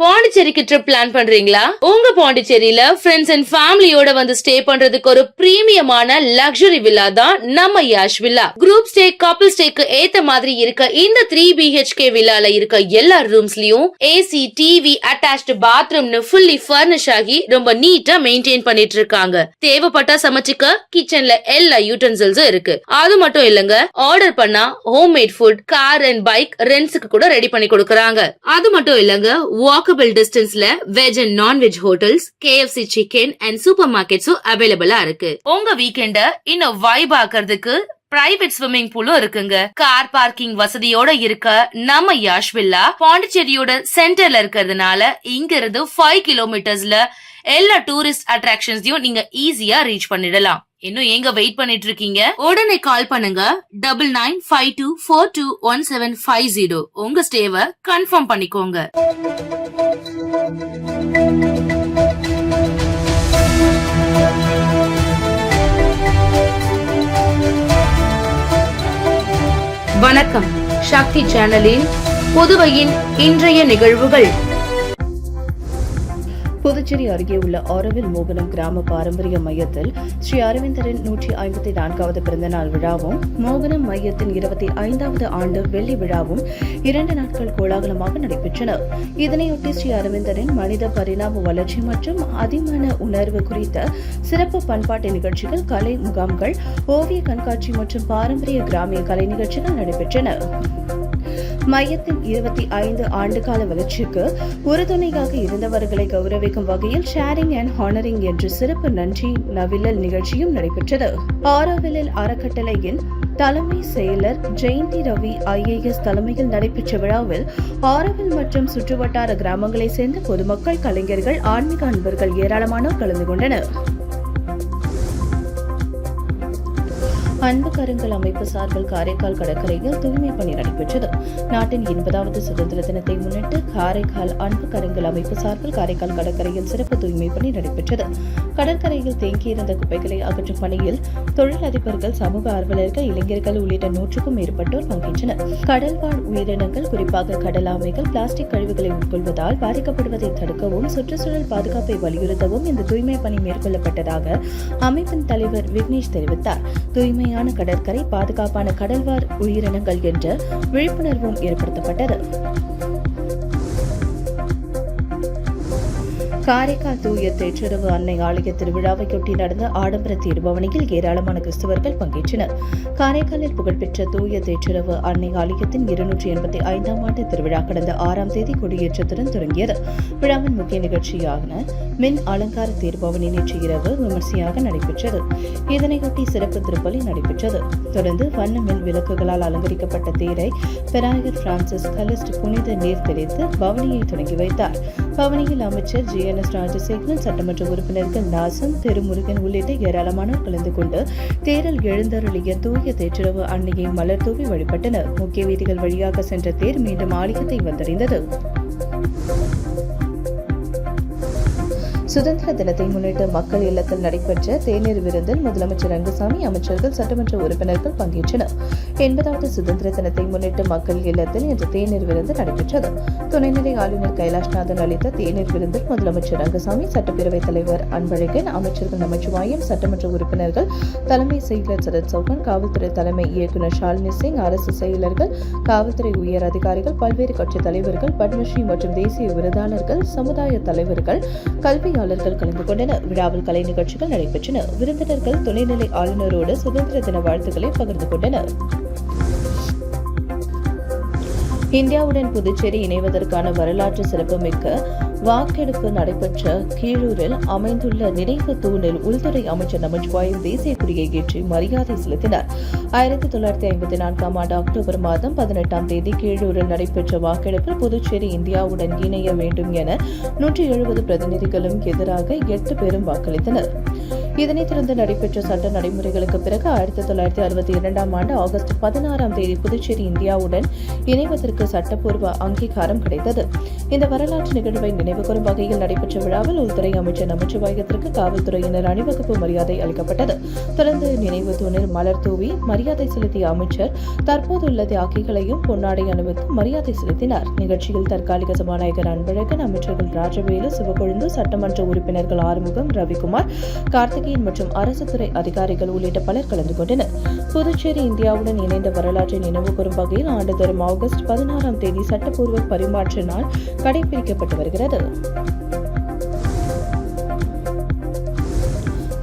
பாண்டிச்சேரிக்கு trip plan பண்றீங்களா? உங்க பாண்டிச்சேரியில ஃப்ரெண்ட்ஸ் அண்ட் ஃபேமிலியோட வந்து ஸ்டே பண்றதுக்கு ஒரு பிரீமியமான லக்ஸுரி வில்லா தான் நம்ம Yash villa. Group stay, couple ஸ்டேக்கு ஏத்த மாதிரி இருக்க இந்த 3 BHK வில்லால இருக்க எல்லா ரூம்ஸ்லயும் ஏசி, டிவி, அட்டாச்டு பாத்ரூம்னு ஃபுல்லி ஃபர்னிஷ் ஆகி ரொம்ப நீட்டா மெயின்டைன் பண்ணிட்டு இருக்காங்க. தேவைப்பட்டா சமைச்சுக்க கிச்சன்ல எல்லா யூட்டன்சில்ஸும் இருக்கு. அது மட்டும் இல்லங்க, ஆர்டர் பண்ணா homemade food, car and bike ரெண்ட்ஸ்க்கு கூட ரெடி பண்ணி கொடுக்கறாங்க. அது மட்டும் இல்லங்க, வாக்கபிள் டிஸ்டன்ஸ்ல veg and non veg hotels, KFC chicken and super மார்க்கெட்ஸும் அவைலபிளா இருக்கு. உங்க வீக்கெண்ட இன்னும் வைப் ஆக்குறதுக்கு பிரைவேட் ஸ்விம்மிங் பூலும் இருக்குங்க. கார் பார்க்கிங் வசதியோட இருக்க நம்ம யாஷ் வில்லா பாண்டிச்சேரியோட சென்டர்ல இருக்கிறதுனால இங்க இருந்து 5 கிலோமீட்டர்ஸ்ல எல்லா டூரிஸ்ட் அட்ராக்ஷன்ஸையும் நீங்க ஈஸியா ரீச் பண்ணிடலாம். இன்னும் எங்க வெயிட் பண்ணிட்டு இருக்கீங்க? உடனே கால் பண்ணுங்க 9952421750. உங்க ஸ்டேவை கன்ஃபார்ம் பண்ணிக்கோங்க. வணக்கம். சக்தி சேனலின் புதுவையின் இன்றைய நிகழ்வுகள். புதுச்சேரி அருகே உள்ள ஆரோவில் மோகனம் கிராம பாரம்பரிய மையத்தில் ஸ்ரீ அரவிந்தரின் 154வது பிறந்தநாள் விழாவும் மோகனம் மையத்தின் 25வது ஆண்டு வெள்ளி விழாவும் 2 நாட்கள் கோலாகலமாக நடைபெற்றன. இதனையொட்டி ஸ்ரீ அரவிந்தரின் மனித பரிணாம வளர்ச்சி மற்றும் அதிமான உணர்வு குறித்த சிறப்பு பண்பாட்டு நிகழ்ச்சிகள், கலை முகாம்கள், ஓவிய கண்காட்சி மற்றும் பாரம்பரிய கிராமிய கலை நிகழ்ச்சிகள் நடைபெற்றன. மையத்தின் 25 ஆண்டுகால வளர்ச்சிக்கு உறுதுணையாக இருந்தவர்களை கௌரவிக்கும் வகையில் ஷேரிங் அண்ட் ஹானரிங் என்ற சிறப்பு நன்றி நவிழல் நிகழ்ச்சியும் நடைபெற்றது. ஆரோவிலில் அறக்கட்டளையின் தலைமை செயலர் ஜெயந்தி ரவி IAS தலைமையில் நடைபெற்ற விழாவில் ஆரோவில் மற்றும் சுற்றுவட்டார கிராமங்களை சேர்ந்த பொதுமக்கள், கலைஞர்கள், ஆன்மீக அன்பர்கள் ஏராளமானோர் கலந்து கொண்டனர். அன்பு கருங்கல் அமைப்பு சார்பில் காரைக்கால் கடற்கரையில் தூய்மை பணி நடைபெற்றது. நாட்டின் 80வது சுதந்திர தினத்தை முன்னிட்டு காரைக்கால் அன்பு கருங்கல் அமைப்பு சார்பில் காரைக்கால் கடற்கரையில் சிறப்பு தூய்மை பணி நடைபெற்றது. கடற்கரையில் தேங்கியிருந்த குப்பைகளை அகற்றும் பணியில் தொழிலதிபர்கள், சமூக ஆர்வலர்கள், இளைஞர்கள் உள்ளிட்ட 100க்கும் மேற்பட்டோர் பங்கேற்றனர். கடல்வாழ் உயிரினங்கள், குறிப்பாக கடல் ஆமைகள் பிளாஸ்டிக் கழிவுகளை உட்கொள்வதால் பாதிக்கப்படுவதை தடுக்கவும், சுற்றுச்சூழல் பாதுகாப்பை வலியுறுத்தவும் இந்த தூய்மை பணி மேற்கொள்ளப்பட்டதாக அமைப்பின் தலைவர் விக்னேஷ் தெரிவித்தார். தூய்மையான கடற்கரை, பாதுகாப்பான கடல்வாழ் உயிரினங்கள் என்ற விழிப்புணர்வும் ஏற்படுத்தப்பட்டது. காரைக்கால் தூய தேற்றரவு அன்னை ஆலய திருவிழாவையொட்டி நடந்த ஆடம்பர தேர்பவனியில் ஏராளமான கிறிஸ்தவர்கள் பங்கேற்றனர். காரைக்காலில் புகழ்பெற்ற தூய தேற்றரவு அன்னை ஆலயத்தின் 285ஆம் ஆண்டு திருவிழா கடந்த 6ஆம் தேதி கொடியேற்றத்துடன் தொடங்கியது. விழாவின் முக்கிய நிகழ்ச்சியான மின் அலங்கார தேர்பவனி நேற்று இரவு விமர்சையாக நடைபெற்றது. இதனையொட்டி சிறப்பு திருப்பலி நடைபெற்றது. தொடர்ந்து வண்ண மின் விளக்குகளால் அலங்கரிக்கப்பட்ட தேரை பெராயர் பிரான்சிஸ் கலிஸ்ட் புனித நீர் தெளித்து பவனியை தொடங்கி வைத்தார். பவனியில் அமைச்சர் GNS ராஜசேகரன், சட்டமன்ற உறுப்பினர்கள் நாசம், திருமுருகன் உள்ளிட்ட ஏராளமானோர் கலந்து கொண்டு தேரில் எழுந்தருளிய தூய தேற்றரவு அன்னையை மலர் தூவி வழிபட்டனர். முக்கிய வீதிகள் வழியாக சென்ற தேர் மீண்டும் ஆலயத்தை வந்தடைந்தது. சுதந்திர தினத்தை முன்னிட்டு மக்கள் இல்லத்தில் நடைபெற்ற தேநீர் விருந்தில் முதலமைச்சர் ரங்கசாமி, அமைச்சர்கள், சட்டமன்ற உறுப்பினர்கள் பங்கேற்றனர். 80வது சுதந்திர தினத்தை முன்னிட்டு மக்கள் இல்லத்தில் இன்று தேநீர் விருந்து நடைபெற்றது. துணைநிலை ஆளுநர் கைலாஷ்நாதன் அளித்த தேநீர் விருந்தில் முதலமைச்சர் ரங்கசாமி, சட்டப்பேரவைத் தலைவர் அன்பழகன், அமைச்சர்கள் நமச்சிவாயம், சட்டமன்ற உறுப்பினர்கள், தலைமை செயலர் சரத் சௌகான், காவல்துறை தலைமை இயக்குநர் ஷாலினி சிங், அரசு செயலர்கள், காவல்துறை உயர் அதிகாரிகள், பல்வேறு கட்சித் தலைவர்கள், பத்மஸ்ரீ மற்றும் தேசிய விருதாளர்கள், சமுதாய தலைவர்கள், கல்வியாளர்கள் கலந்து கொண்டனர். விழாவில் கலை நிகழ்ச்சிகள் நடைபெற்றன. விருந்தினர்கள் துணைநிலை ஆளுநரோடு சுதந்திர தின வாழ்த்துக்களை பகிர்ந்து கொண்டனர். இந்தியாவுடன் புதுச்சேரி இணைவதற்கான வரலாற்று சிறப்புமிக்க வாக்கெடுப்பு நடைபெற்ற கீழூரில் அமைந்துள்ள நினைவு தூணில் உள்துறை அமைச்சர் நமச்சிவாயம் தேசிய கொடியை ஏற்றி மரியாதை செலுத்தினார். 1954ஆம் ஆண்டு அக்டோபர் மாதம் 18ஆம் தேதி கீழூரில் நடைபெற்ற வாக்கெடுப்பில் புதுச்சேரி இந்தியாவுடன் இணைய வேண்டும் என 170 பிரதிநிதிகளும் எதிராக 8 பேரும் வாக்களித்தனர். இதனைத் தொடர்ந்து நடைபெற்ற சட்ட நடைமுறைகளுக்கு பிறகு 1962 ஆண்டு ஆகஸ்ட் 16 புதுச்சேரி இந்தியாவுடன் இணைவதற்கு சட்டப்பூர்வ அங்கீகாரம் கிடைத்தது. இந்த வரலாற்று நிகழ்வை நினைவுகூரும் வகையில் நடைபெற்ற விழாவில் உள்துறை அமைச்சர் நமச்சிவாயத்திற்கு காவல்துறையினர் அணிவகுப்பு மரியாதை அளிக்கப்பட்டது. தொடர்ந்து நினைவு தூணில் மலர் தூவி மரியாதை செலுத்திய அமைச்சர் தற்போதுள்ள தியாகிகளையும் பொன்னாடை அணிவித்து மரியாதை செலுத்தினார். நிகழ்ச்சியில் தற்காலிக சபாநாயகர் அன்பழகன், அமைச்சர்கள் ராஜவேலு, சிவக்கொழுந்து, சட்டமன்ற உறுப்பினர்கள் ஆறுமுகம், ரவிக்குமார், கார்த்திகேயன் மற்றும் அரசு துறை அதிகாரிகள் உள்ளிட்ட பலர் கலந்து கொண்டனர். புதுச்சேரி இந்தியாவுடன் இணைந்த வரலாற்றை நினைவுகூரும் வகையில் ஆண்டுதோறும் ஆகஸ்ட் 16 சட்டப்பூர்வ பரிமாற்ற நாள் கடைபிடிக்கப்பட்டு வருகிறது.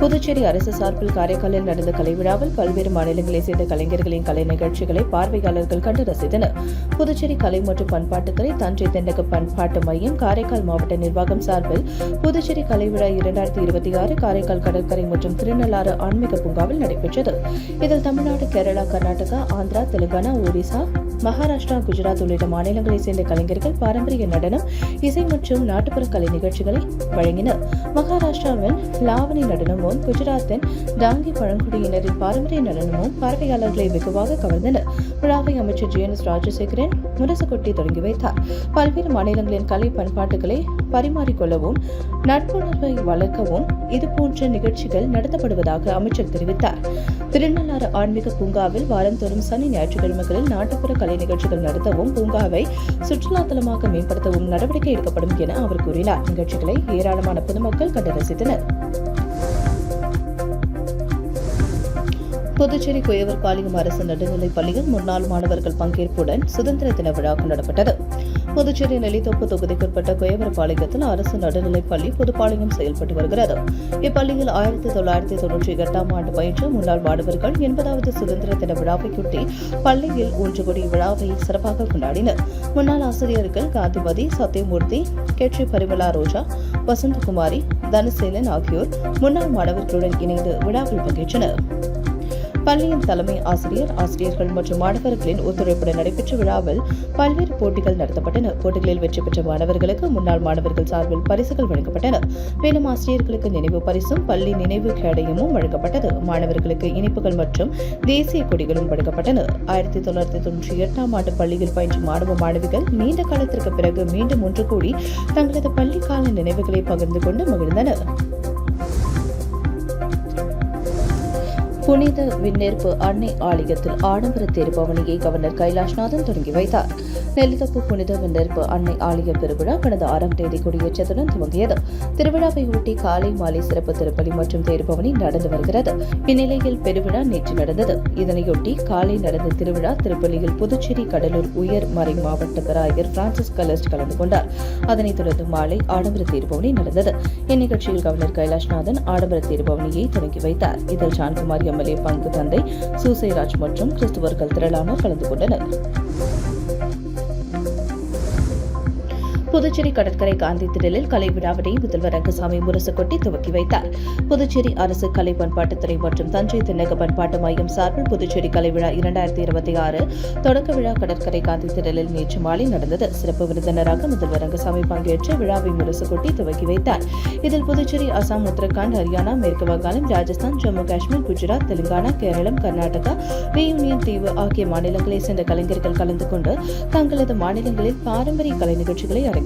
புதுச்சேரி அரசு சார்பில் காரைக்காலில் நடந்த கலை விழாவில் பல்வேறு மாநிலங்களைச் சேர்ந்த கலைஞர்களின் கலை நிகழ்ச்சிகளை பார்வையாளர்கள் கண்டு ரசித்தனர். புதுச்சேரி கலை மற்றும் பண்பாட்டுத்துறை, தஞ்சை தென்னக பண்பாட்டு மையம், காரைக்கால் மாவட்ட நிர்வாகம் சார்பில் புதுச்சேரி கலை விழா 2026 காரைக்கால் கடற்கரை மற்றும் திருநள்ளாறு ஆன்மீக பூங்காவில் நடைபெற்றது. இதில் தமிழ்நாடு, கேரளா, கர்நாடகா, ஆந்திரா, தெலுங்கானா, ஒடிசா, மகாராஷ்டிரா, குஜராத் உள்ளிட்ட மாநிலங்களைச் சேர்ந்த கலைஞர்கள் பாரம்பரிய நடனம், இசை மற்றும் நாட்டுப்புற கலை நிகழ்ச்சிகளை வழங்கினர். மகாராஷ்டிராவின் லாவணி நடனமும் குஜராத்தின் டாங்கி பழங்குடியினரின் பாரம்பரிய நடனமும் பார்வையாளர்களை வெகுவாக கவர்ந்தனர். விழாவை அமைச்சர் ஜி.என்.எஸ். ராஜசேகரன் முரசு கொட்டி தொடங்கி வைத்தார். பல்வேறு மாநிலங்களின் கலை பண்பாட்டுகளை பரிமாறிக்கொள்ளவும் நட்புணர்வை வளர்க்கவும் இதுபோன்ற நிகழ்ச்சிகள் நடத்தப்படுவதாக அமைச்சர் தெரிவித்தார். திருநள்ளாறு ஆன்மீக பூங்காவில் வாரந்தோறும் சனி, ஞாயிற்றுக்கிழமைகளில் நாட்டுப்புற கலை நிகழ்ச்சிகள் நடத்தவும் பூங்காவை சுற்றுலா தலமாக மேம்படுத்தவும் நடவடிக்கை எடுக்கப்படும் என அவர் கூறினார். நிகழ்ச்சிகளை ஏராளமான பொதுமக்கள் கண்டு ரசித்தனர். புதுச்சேரி குயவர்பாளையம் அரசு நடுநிலைப் பள்ளியில் முன்னாள் மாணவர்கள் பங்கேற்புடன் சுதந்திர தின விழா கொண்டாடப்பட்டது. புதுச்சேரி நெல்லித்தோப்பு தொகுதிக்குட்பட்ட குயவர்பாளையத்தில் அரசு நடுநிலைப் பள்ளி புதுப்பாளையம் செயல்பட்டு வருகிறது. இப்பள்ளியில் 1998 ஆண்டு பயின்ற முன்னாள் மாணவர்கள் 80வது சுதந்திர தின விழாவையொட்டி பள்ளியில் ஒன்று கூடி விழாவை சிறப்பாக கொண்டாடினர். முன்னாள் ஆசிரியர்கள் காந்திமதி, சத்யமூர்த்தி, கேட்ரி பரிமலா ரோஜா, வசந்தகுமாரி, தனசேலன் ஆகியோர் முன்னாள் மாணவர்களுடன் இணைந்து விழாவில் பங்கேற்றனர். பள்ளியின் தலைமை ஆசிரியர், ஆசிரியர்கள் மற்றும் மாணவர்களின் ஒத்துழைப்புடன் நடைபெற்ற விழாவில் பல்வேறு போட்டிகள் நடத்தப்பட்டன. போட்டிகளில் வெற்றி பெற்ற மாணவர்களுக்கு முன்னாள் மாணவர்கள் சார்பில் பரிசுகள் வழங்கப்பட்டன. மேலும் ஆசிரியர்களுக்கு நினைவு பரிசும் பள்ளி நினைவு கேடயமும் வழங்கப்பட்டது. மாணவர்களுக்கு இனிப்புகள் மற்றும் தேசிய கொடிகளும் வழங்கப்பட்டன. 1998 ஆண்டு பள்ளியில் பயின்ற மாணவ மாணவிகள் நீண்ட காலத்திற்கு பிறகு மீண்டும் ஒன்று கூடி தங்களது பள்ளிக்கால நினைவுகளை பகிர்ந்து கொண்டு மகிழ்ந்தனர். புனித விண்ணேற்பு அன்னை ஆலயத்தில் ஆடம்பர தேர்பவனியை கவர்னர் கைலாஷ்நாதன் தொடங்கி வைத்தார். நெல்லித்தோப்பு புனித விண்ணேற்பு அன்னை ஆலய திருவிழா கடந்த 6ஆம் தேதி கொடியேற்றத்துடன் துவங்கியது. திருவிழாவை ஒட்டி காலை மாலை சிறப்பு திருப்பலி மற்றும் தேர்பவனி நடந்து வருகிறது. இந்நிலையில் பெருவிழா நேற்று நடந்தது. இதனையொட்டி காலை நடந்த திருவிழா திருப்பலியில் புதுச்சேரி கடலூர் உயர் மறை மாவட்ட பேராயர் பிரான்சிஸ் கலஸ்ட் கலந்து கொண்டார். அதனைத் தொடர்ந்து மாலை ஆடம்பர தேர்பவனி நடந்தது. இந்நிகழ்ச்சியில் கவர்னர் கைலாஷ்நாதன் ஆடம்பர தேர்பவனியை தொடங்கி வைத்தார். இதில் ஜான்குமார் எம்எல்ஏ பங்கு தந்தை சூசைராஜ் மற்றும் கிறிஸ்துவர்கள் திரளானோர் கலந்து கொண்டனர். புதுச்சேரி கடற்கரை காந்தி திடலில் கலை விழாவினை முதல்வர் ரங்கசாமி முரசு கொட்டி துவக்கி வைத்தார். புதுச்சேரி அரசு கலை பண்பாட்டுத்துறை மற்றும் தஞ்சை தென்னக பண்பாட்டு மையம் சார்பில் புதுச்சேரி கலை விழா 2026 தொடக்க விழா கடற்கரை காந்தி திடலில் நேற்று மாலை நடந்தது. சிறப்பு விருந்தினராக முதல்வர் ரங்கசாமி பங்கேற்று விழாவை முரசு கொட்டி துவக்கி வைத்தார். இதில் புதுச்சேரி, அசாம், உத்தரகாண்ட், ஹரியானா, மேற்கு வங்காளம், ராஜஸ்தான், ஜம்மு காஷ்மீர், குஜராத், தெலுங்கானா, கேரளம், கர்நாடகா, யூனியன் தீவு ஆகிய மாநிலங்களைச் சேர்ந்த கலைஞர்கள் கலந்து கொண்டு தங்களது மாநிலங்களில் பாரம்பரிய கலை நிகழ்ச்சிகளை அரங்கேற்றினர்.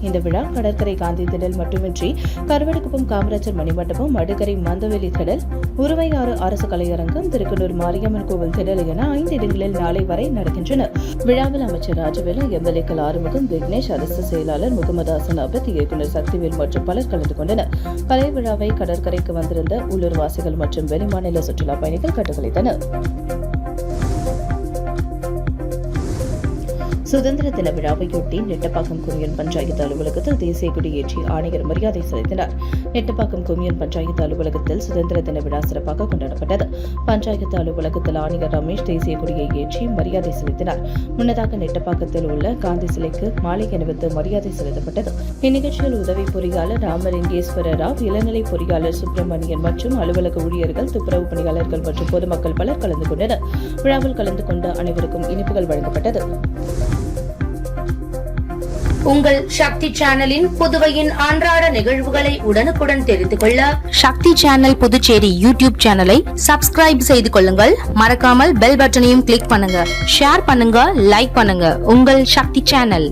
இந்த விழா கடற்கரை காந்தி திடல் மட்டுமின்றி கருவடுக்குப்பம் காமராஜர் மணிமண்டபம், மடுகரை மந்தவெளி திடல், உருவையாறு அரசு கலையரங்கம், திருக்கனூர் மாரியம்மன் கோவில் திடல் என 5 இடங்களில் நாளை வரை நடக்கின்றன. விழாவில் அமைச்சர் ராஜவேலு, எம்எல்ஏக்கள் ஆறுமுகம், விக்னேஷ், அரசு செயலாளர் முகமது ஹசன் அபத், இயக்குநர் சக்திவேல் மற்றும் பலர் கலந்து கொண்டனர். கலை விழாவை கடற்கரைக்கு வந்திருந்த உள்ளூர்வாசிகள் மற்றும் வெளிமாநில சுற்றுலா பயணிகள் கண்டுகளித்தனர். சுதந்திர தின விழாவையொட்டி நெட்டப்பாக்கம் கொம்யூன் பஞ்சாயத்து அலுவலகத்தில் தேசிய கொடியேற்றி ஆணையர் மரியாதை செலுத்தினார். நெட்டப்பாக்கம் கொம்யூன் பஞ்சாயத்து அலுவலகத்தில் சுதந்திர தின விழா சிறப்பாக கொண்டாடப்பட்டது. பஞ்சாயத்து அலுவலகத்தில் ஆணையர் ரமேஷ் தேசிய கொடியை ஏற்றி மரியாதை செலுத்தினார். முன்னதாக நெட்டப்பாக்கத்தில் உள்ள காந்தி சிலைக்கு மாலை அணிவித்து மரியாதை செலுத்தப்பட்டது. இந்நிகழ்ச்சியில் உதவி பொறியாளர் ராமலிங்கேஸ்வர ராவ், இளநிலை பொறியாளர் சுப்பிரமணியன் மற்றும் அலுவலக ஊழியர்கள், துப்புரவு பணியாளர்கள் மற்றும் பொதுமக்கள் பலர் கலந்து கொண்டனர். விழாவில் கலந்து கொண்ட அனைவருக்கும் இனிப்புகள் வழங்கப்பட்டது. உங்கள் சக்தி சேனலின் புதுவையின் அன்றாட நிகழ்வுகளை உடனுக்குடன் தெரிந்து கொள்ள சக்தி சேனல் புதுச்சேரி யூடியூப் சேனலை சப்ஸ்கிரைப் செய்து கொள்ளுங்கள். மறக்காமல் பெல் பட்டனையும் கிளிக் பண்ணுங்க. ஷேர் பண்ணுங்க, லைக் பண்ணுங்க. உங்கள் சக்தி சேனல்.